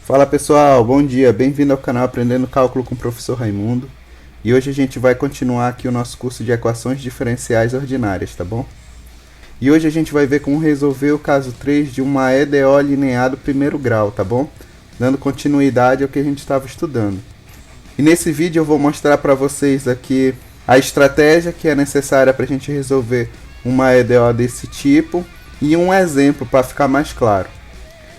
Fala pessoal, bom dia, bem-vindo ao canal Aprendendo Cálculo com o Professor Raimundo. E hoje a gente vai continuar aqui o nosso curso de equações diferenciais ordinárias, tá bom? E hoje a gente vai ver como resolver o caso 3 de uma EDO linear primeiro grau, tá bom? Dando continuidade ao que a gente estava estudando. E nesse vídeo eu vou mostrar para vocês aqui a estratégia que é necessária para a gente resolver uma EDO desse tipo e um exemplo para ficar mais claro.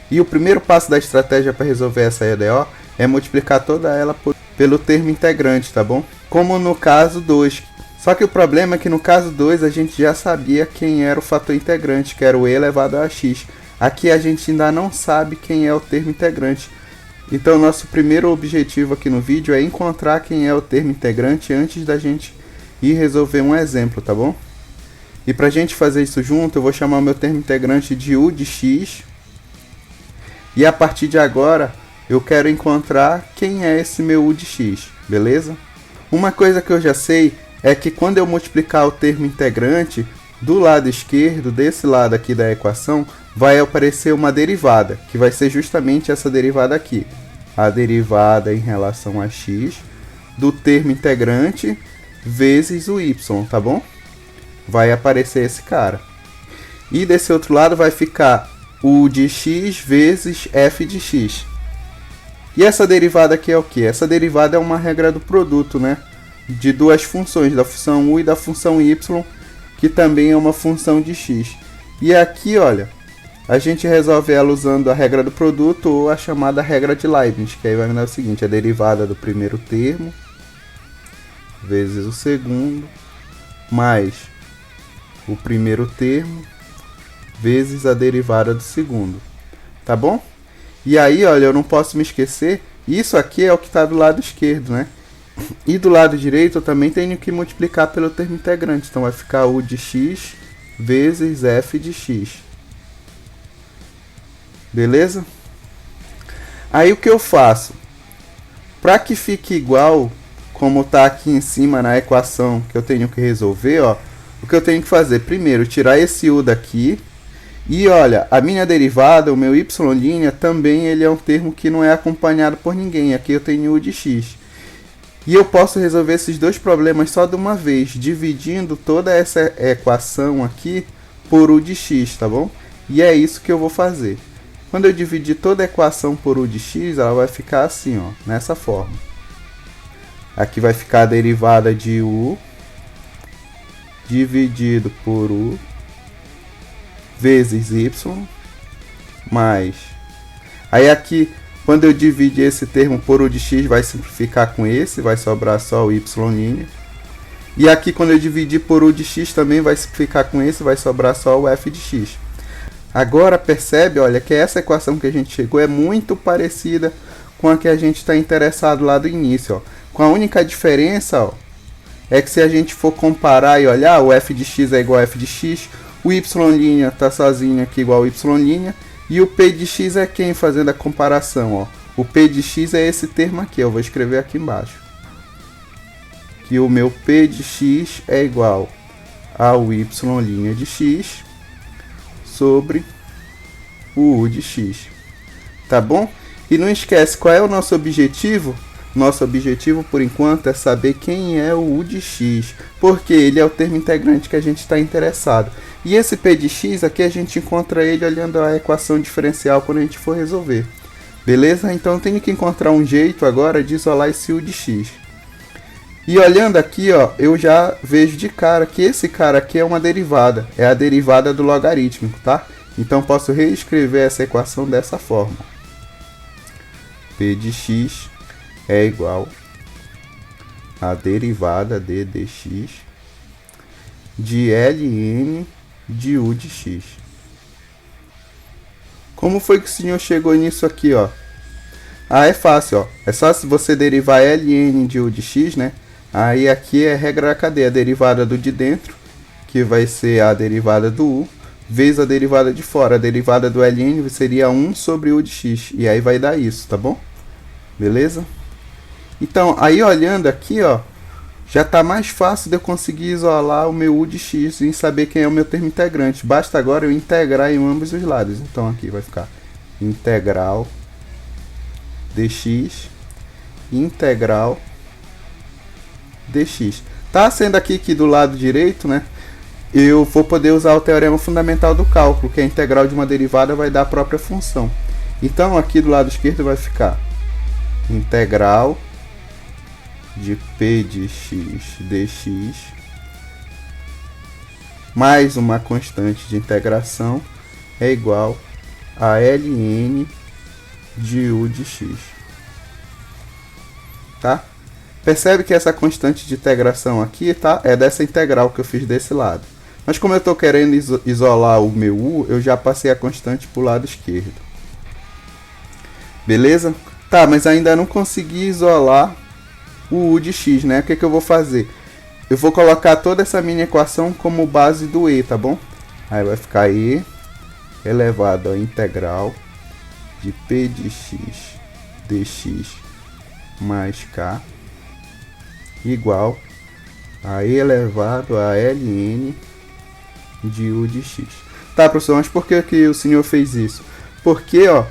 E o primeiro passo da estratégia para resolver essa EDO é multiplicar toda ela pelo termo integrante, tá bom? Como no caso 2. Só que o problema é que no caso 2 a gente já sabia quem era o fator integrante, que era o e elevado a x. Aqui a gente ainda não sabe quem é o termo integrante. Então nosso primeiro objetivo aqui no vídeo é encontrar quem é o termo integrante antes da gente ir resolver um exemplo, tá bom? E para a gente fazer isso junto, eu vou chamar o meu termo integrante de u de x. E a partir de agora, eu quero encontrar quem é esse meu u de x, beleza? Uma coisa que eu já sei é que quando eu multiplicar o termo integrante, do lado esquerdo, desse lado aqui da equação, vai aparecer uma derivada, que vai ser justamente essa derivada aqui. A derivada em relação a x do termo integrante vezes o y, tá bom? Vai aparecer esse cara. E desse outro lado vai ficar u de x vezes f de x. E essa derivada aqui é o que? Essa derivada é uma regra do produto, né? De duas funções, da função u e da função y, que também é uma função de x. E aqui, olha, a gente resolve ela usando a regra do produto ou a chamada regra de Leibniz, que aí vai me dar o seguinte, a derivada do primeiro termo vezes o segundo, mais o primeiro termo vezes a derivada do segundo, tá bom? E aí, olha, eu não posso me esquecer, isso aqui é o que está do lado esquerdo, né? E do lado direito eu também tenho que multiplicar pelo termo integrante, então vai ficar u de x vezes f de x. Beleza? Aí o que eu faço? Para que fique igual, como está aqui em cima na equação que eu tenho que resolver, ó, o que eu tenho que fazer? Primeiro, tirar esse u daqui. E olha, a minha derivada, o meu y' também ele é um termo que não é acompanhado por ninguém. Aqui eu tenho u de x. E eu posso resolver esses dois problemas só de uma vez, dividindo toda essa equação aqui por u de x, tá bom? E é isso que eu vou fazer. Quando eu dividir toda a equação por u de x, ela vai ficar assim, ó, nessa forma. Aqui vai ficar a derivada de u dividido por u vezes y, mais... Aí aqui, quando eu dividir esse termo por u de x, vai simplificar com esse, vai sobrar só o y'. E aqui, quando eu dividir por u de x, também vai simplificar com esse, vai sobrar só o f de x. Agora, percebe, olha, que essa equação que a gente chegou é muito parecida com a que a gente está interessado lá do início, ó. Com a única diferença, ó, é que se a gente for comparar e olhar, o f de x é igual a f de x, o y' está sozinho aqui igual ao y', e o p de x é quem fazendo a comparação, ó. O p de x é esse termo aqui, eu vou escrever aqui embaixo. Que o meu p de x é igual ao y' de x sobre o u de x. Tá bom? E não esquece, qual é o nosso objetivo? Nosso objetivo, por enquanto, é saber quem é o u de x, porque ele é o termo integrante que a gente está interessado. E esse p de x aqui a gente encontra ele olhando a equação diferencial quando a gente for resolver. Beleza? Então eu tenho que encontrar um jeito agora de isolar esse u de x. E olhando aqui, ó, eu já vejo de cara que esse cara aqui é uma derivada. É a derivada do logarítmico, tá? Então posso reescrever essa equação dessa forma. P de x é igual a derivada de dx de ln de u de x. Como foi que o senhor chegou nisso aqui, ó? Ah, é fácil, ó. É só se você derivar ln de u de x, né? Aí aqui é regra da cadeia, a derivada do de dentro, que vai ser a derivada do u, vezes a derivada de fora. A derivada do ln seria 1 sobre u de x. E aí vai dar isso, tá bom? Beleza? Então, aí olhando aqui, ó, já está mais fácil de eu conseguir isolar o meu u de x e saber quem é o meu termo integrante. Basta agora eu integrar em ambos os lados. Então aqui vai ficar integral dx integral dx. Tá sendo aqui que do lado direito, né? Eu vou poder usar o teorema fundamental do cálculo, que a integral de uma derivada vai dar a própria função. Então aqui do lado esquerdo vai ficar integral de p de x dx mais uma constante de integração é igual a ln de u de x. Tá? Percebe que essa constante de integração aqui, tá, é dessa integral que eu fiz desse lado. Mas como eu estou querendo isolar o meu u, eu já passei a constante para o lado esquerdo. Beleza? Tá, mas ainda não consegui isolar o u de x, né? O que eu vou fazer? Eu vou colocar toda essa minha equação como base do e, tá bom? Aí vai ficar e elevado à integral de p de x dx mais k igual a e elevado a ln de u de x. Tá, professor, mas por que o senhor fez isso? Porque, ó,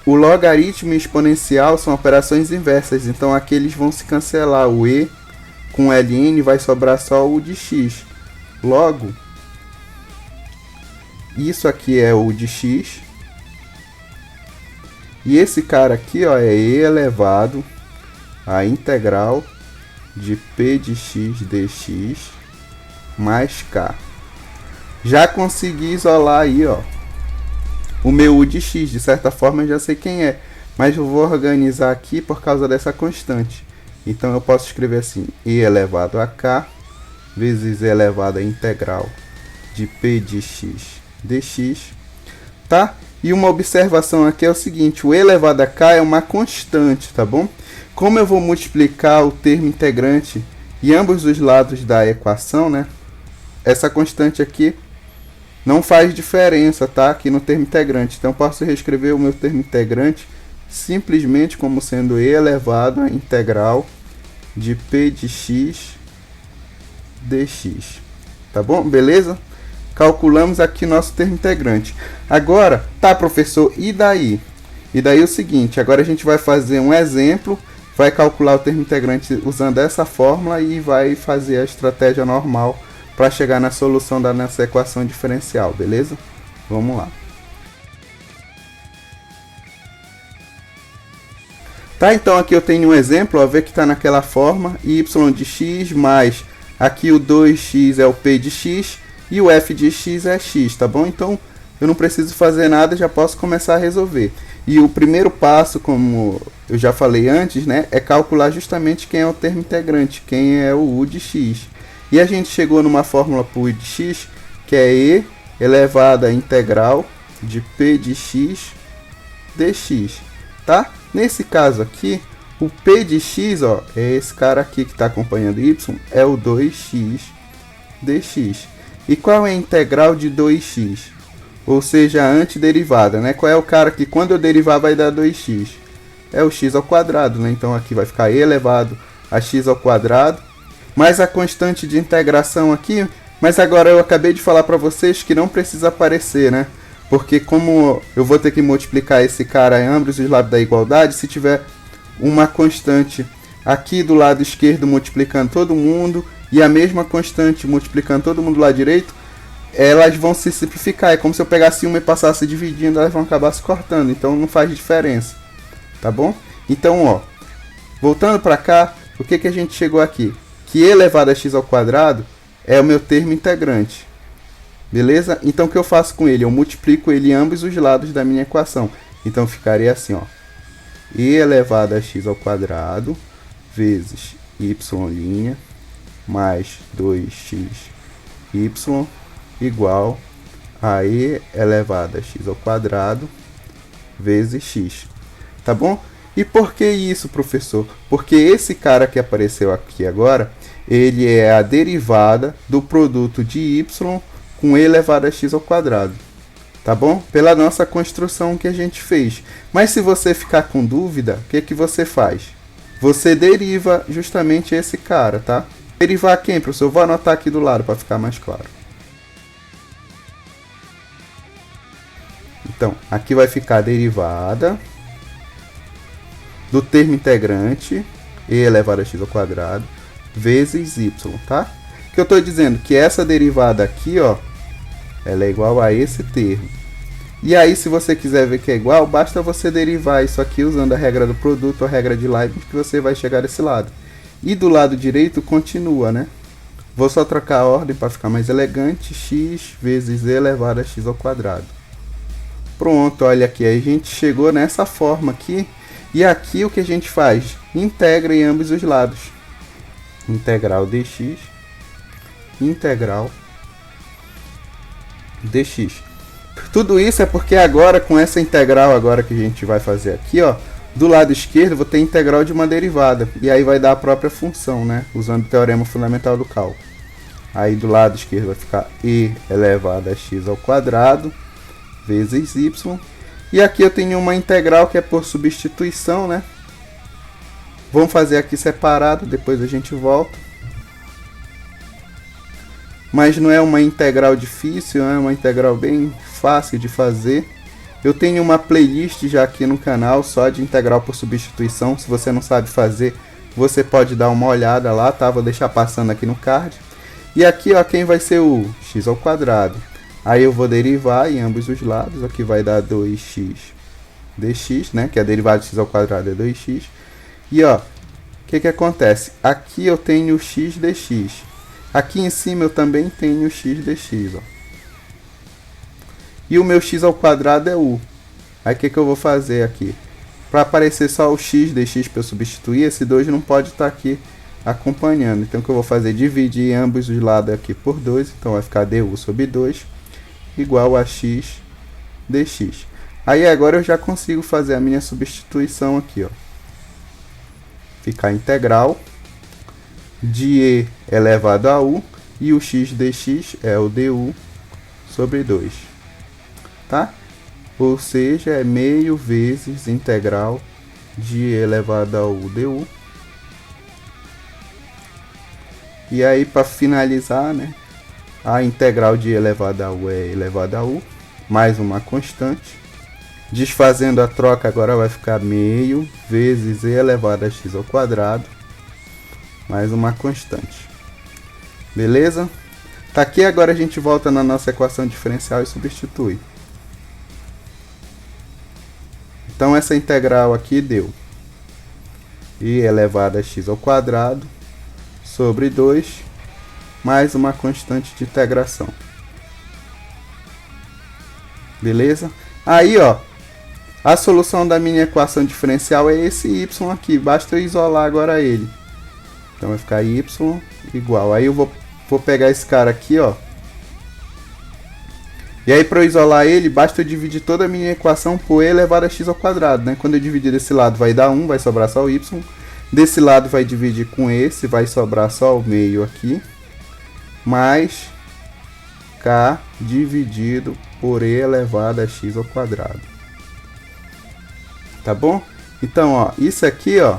o logaritmo e exponencial são operações inversas, então aqui eles vão se cancelar. O e com ln vai sobrar só o de x. Logo, isso aqui é o de x. E esse cara aqui, ó, é e elevado à integral de p de x dx mais k. Já consegui isolar aí, ó, o meu u de x. De certa forma eu já sei quem é, mas eu vou organizar aqui por causa dessa constante. Então eu posso escrever assim, e elevado a k vezes e elevado à integral de p de x dx, tá? E uma observação aqui é o seguinte, o e elevado a k é uma constante, tá bom? Como eu vou multiplicar o termo integrante em ambos os lados da equação, né? Essa constante aqui não faz diferença, tá? Aqui no termo integrante. Então eu posso reescrever o meu termo integrante simplesmente como sendo e elevado à integral de p de x dx. Tá bom? Beleza? Calculamos aqui nosso termo integrante. Agora, tá, professor, e daí? E daí é o seguinte, agora a gente vai fazer um exemplo, vai calcular o termo integrante usando essa fórmula e vai fazer a estratégia normal para chegar na solução da nossa equação diferencial, beleza? Vamos lá. Tá, então aqui eu tenho um exemplo, ó, vê que está naquela forma, y de x mais, aqui o 2x é o p de x, e o f de x é x, tá bom? Então eu não preciso fazer nada, já posso começar a resolver. E o primeiro passo, como eu já falei antes, né, é calcular justamente quem é o termo integrante, quem é o u de x. E a gente chegou numa fórmula para o u de x, que é e elevado à integral de p de x dx, tá? Nesse caso aqui, o p de x, ó, é esse cara aqui que está acompanhando y, é o 2x dx. E qual é a integral de 2x? Ou seja, a antiderivada, né? Qual é o cara que quando eu derivar vai dar 2x? É o x ao quadrado, né? Então aqui vai ficar e elevado a x ao quadrado, mais a constante de integração aqui. Mas agora eu acabei de falar para vocês que não precisa aparecer, né? Porque como eu vou ter que multiplicar esse cara em ambos os lados da igualdade, se tiver uma constante aqui do lado esquerdo multiplicando todo mundo, e a mesma constante multiplicando todo mundo do lado direito, elas vão se simplificar. É como se eu pegasse uma e passasse dividindo, elas vão acabar se cortando. Então não faz diferença. Tá bom? Então, ó, voltando para cá, o que a gente chegou aqui? Que e elevado a x ao quadrado é o meu termo integrante. Beleza? Então o que eu faço com ele? Eu multiplico ele em ambos os lados da minha equação. Então ficaria assim, ó. E elevado a x ao quadrado vezes y' mais 2xy igual a e elevado a x ao quadrado vezes x. Tá bom? E por que isso, professor? Porque esse cara que apareceu aqui agora, ele é a derivada do produto de y com e elevado a x ao quadrado. Tá bom? Pela nossa construção que a gente fez. Mas se você ficar com dúvida, o que você faz? Você deriva justamente esse cara, tá? Derivar quem, professor? Eu vou anotar aqui do lado para ficar mais claro. Então, aqui vai ficar a derivada do termo integrante, e elevado a x ao quadrado, vezes y, tá? Que eu estou dizendo que essa derivada aqui, ó, ela é igual a esse termo. E aí, se você quiser ver que é igual, basta você derivar isso aqui usando a regra do produto ou a regra de Leibniz, que você vai chegar desse lado. E do lado direito continua, né? Vou só trocar a ordem para ficar mais elegante. X vezes e elevado a x ao quadrado. Pronto, olha aqui, a gente chegou nessa forma aqui. E aqui o que a gente faz? Integra em ambos os lados. Integral dx, integral dx. Tudo isso é porque agora, com essa integral agora que a gente vai fazer aqui, ó, do lado esquerdo vou ter integral de uma derivada. E aí vai dar a própria função, né? Usando o teorema fundamental do cálculo. Aí do lado esquerdo vai ficar e elevado a x ao quadrado vezes y. E aqui eu tenho uma integral que é por substituição, né? Vamos fazer aqui separado, depois a gente volta. Mas não é uma integral difícil, é uma integral bem fácil de fazer. Eu tenho uma playlist já aqui no canal só de integral por substituição. Se você não sabe fazer, você pode dar uma olhada lá, tá? Vou deixar passando aqui no card. E aqui, ó, quem vai ser o x ao quadrado? Aí eu vou derivar em ambos os lados. Aqui vai dar 2x dx, né? Que a derivada de x ao quadrado é 2x. E ó, o que acontece? Aqui eu tenho x dx. Aqui em cima eu também tenho x dx, ó. E o meu x ao quadrado é u. Aí o que eu vou fazer aqui? Para aparecer só o x dx para eu substituir, esse 2 não pode estar aqui acompanhando. Então o que eu vou fazer? Dividir ambos os lados aqui por 2. Então vai ficar du sobre 2 igual a x dx. Aí agora eu já consigo fazer a minha substituição aqui, ó. Ficar integral de e elevado a u, e o x dx é o du sobre 2, tá? Ou seja, é meio vezes integral de e elevado a u du. E aí, para finalizar, né, a integral de e elevado a u é elevado a u, mais uma constante. Desfazendo a troca, agora vai ficar meio vezes e elevado a x ao quadrado, mais uma constante. Beleza? Tá aqui, agora a gente volta na nossa equação diferencial e substitui. Então essa integral aqui deu e elevado a x ao quadrado sobre 2 mais uma constante de integração. Beleza? Aí, ó, a solução da minha equação diferencial é esse y aqui. Basta eu isolar agora ele. Então vai ficar y igual. Aí eu vou pegar esse cara aqui, ó. E aí, para eu isolar ele, basta eu dividir toda a minha equação por e elevado a x ao quadrado, né? Quando eu dividir desse lado vai dar 1, vai sobrar só o y. Desse lado vai dividir com esse, vai sobrar só o meio aqui. Mais k dividido por e elevado a x ao quadrado. Tá bom? Então, ó, isso aqui, ó,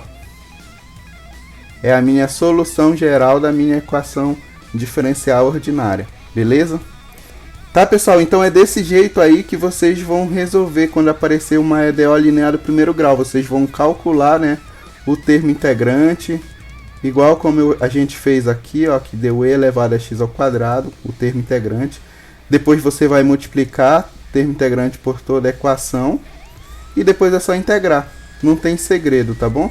é a minha solução geral da minha equação diferencial ordinária. Beleza? Tá, pessoal? Então é desse jeito aí que vocês vão resolver quando aparecer uma EDO linear do primeiro grau. Vocês vão calcular, né, o termo integrante, igual como a gente fez aqui, ó, que deu e elevado a x ao quadrado, o termo integrante. Depois você vai multiplicar o termo integrante por toda a equação e depois é só integrar. Não tem segredo, tá bom?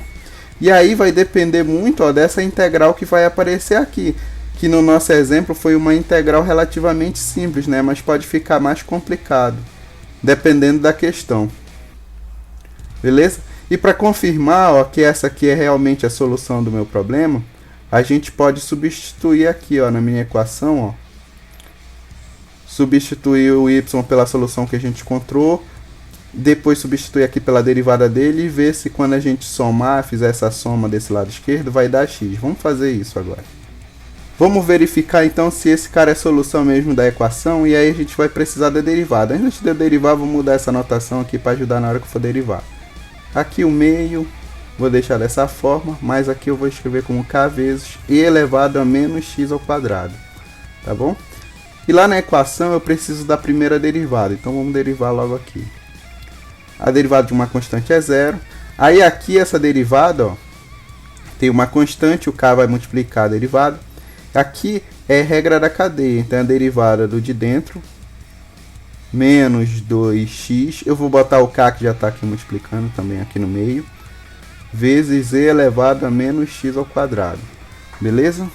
E aí vai depender muito, ó, dessa integral que vai aparecer aqui, que no nosso exemplo foi uma integral relativamente simples, né? Mas pode ficar mais complicado, dependendo da questão. Beleza? E para confirmar, ó, que essa aqui é realmente a solução do meu problema, a gente pode substituir aqui, ó, na minha equação, ó. Substituir o y pela solução que a gente encontrou, depois substituir aqui pela derivada dele e ver se quando a gente somar, fizer essa soma desse lado esquerdo, vai dar x. Vamos fazer isso agora. Vamos verificar então se esse cara é solução mesmo da equação, e aí a gente vai precisar da derivada. Antes de eu derivar, vou mudar essa notação aqui para ajudar na hora que eu for derivar. Aqui o meio, vou deixar dessa forma, mas aqui eu vou escrever como k vezes e elevado a menos x ao quadrado. Tá bom? E lá na equação eu preciso da primeira derivada, então vamos derivar logo aqui. A derivada de uma constante é 0. Aí aqui essa derivada, ó, tem uma constante, o k vai multiplicar a derivada. Aqui é regra da cadeia, então é a derivada do de dentro menos 2x, eu vou botar o k que já está aqui multiplicando também aqui no meio, vezes e elevado a menos x ao quadrado, beleza?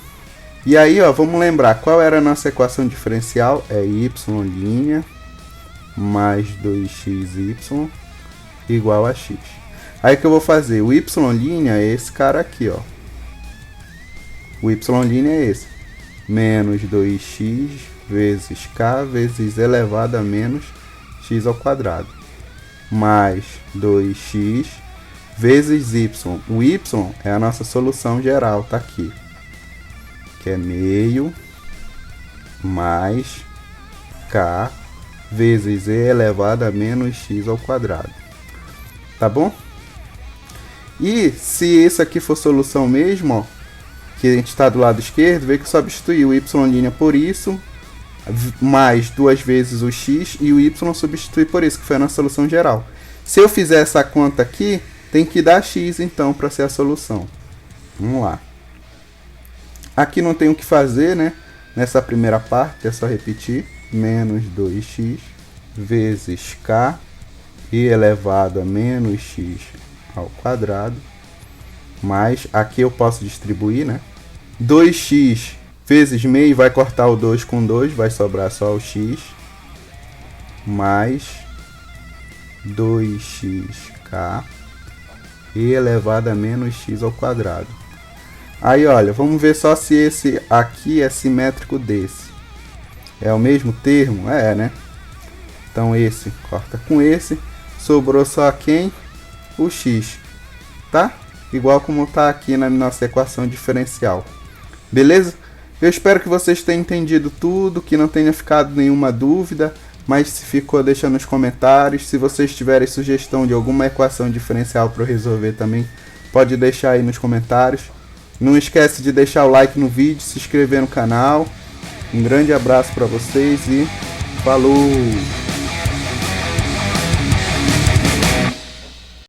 E aí, ó, vamos lembrar qual era a nossa equação diferencial, é y' mais 2xy igual a x. Aí que eu vou fazer, o y' é esse cara aqui, ó, o y' é esse, menos 2x vezes k vezes elevado a menos x ao quadrado, mais 2x vezes y. O y é a nossa solução geral, tá aqui, que é meio mais k vezes e elevado a menos x ao quadrado, tá bom? E se isso aqui for solução mesmo, ó, que a gente está do lado esquerdo, vê que substituir o y' por isso, mais 2 vezes o x, e o y substitui por isso, que foi a nossa solução geral. Se eu fizer essa conta aqui, tem que dar x então para ser a solução. Vamos lá. Aqui não tem o que fazer, né? Nessa primeira parte é só repetir. Menos 2x vezes k e elevado a menos x ao quadrado. Mais, aqui eu posso distribuir, né? 2x vezes meio, vai cortar o 2 com 2, vai sobrar só o x. Mais 2xk e elevado a menos x ao quadrado. Aí, olha, vamos ver só se esse aqui é simétrico desse. É o mesmo termo? É, né? Então esse corta com esse. Sobrou só quem? O x. Tá? Igual como está aqui na nossa equação diferencial. Beleza? Eu espero que vocês tenham entendido tudo, que não tenha ficado nenhuma dúvida, mas se ficou, deixa nos comentários. Se vocês tiverem sugestão de alguma equação diferencial para eu resolver também, pode deixar aí nos comentários. Não esquece de deixar o like no vídeo, se inscrever no canal. Um grande abraço para vocês e falou!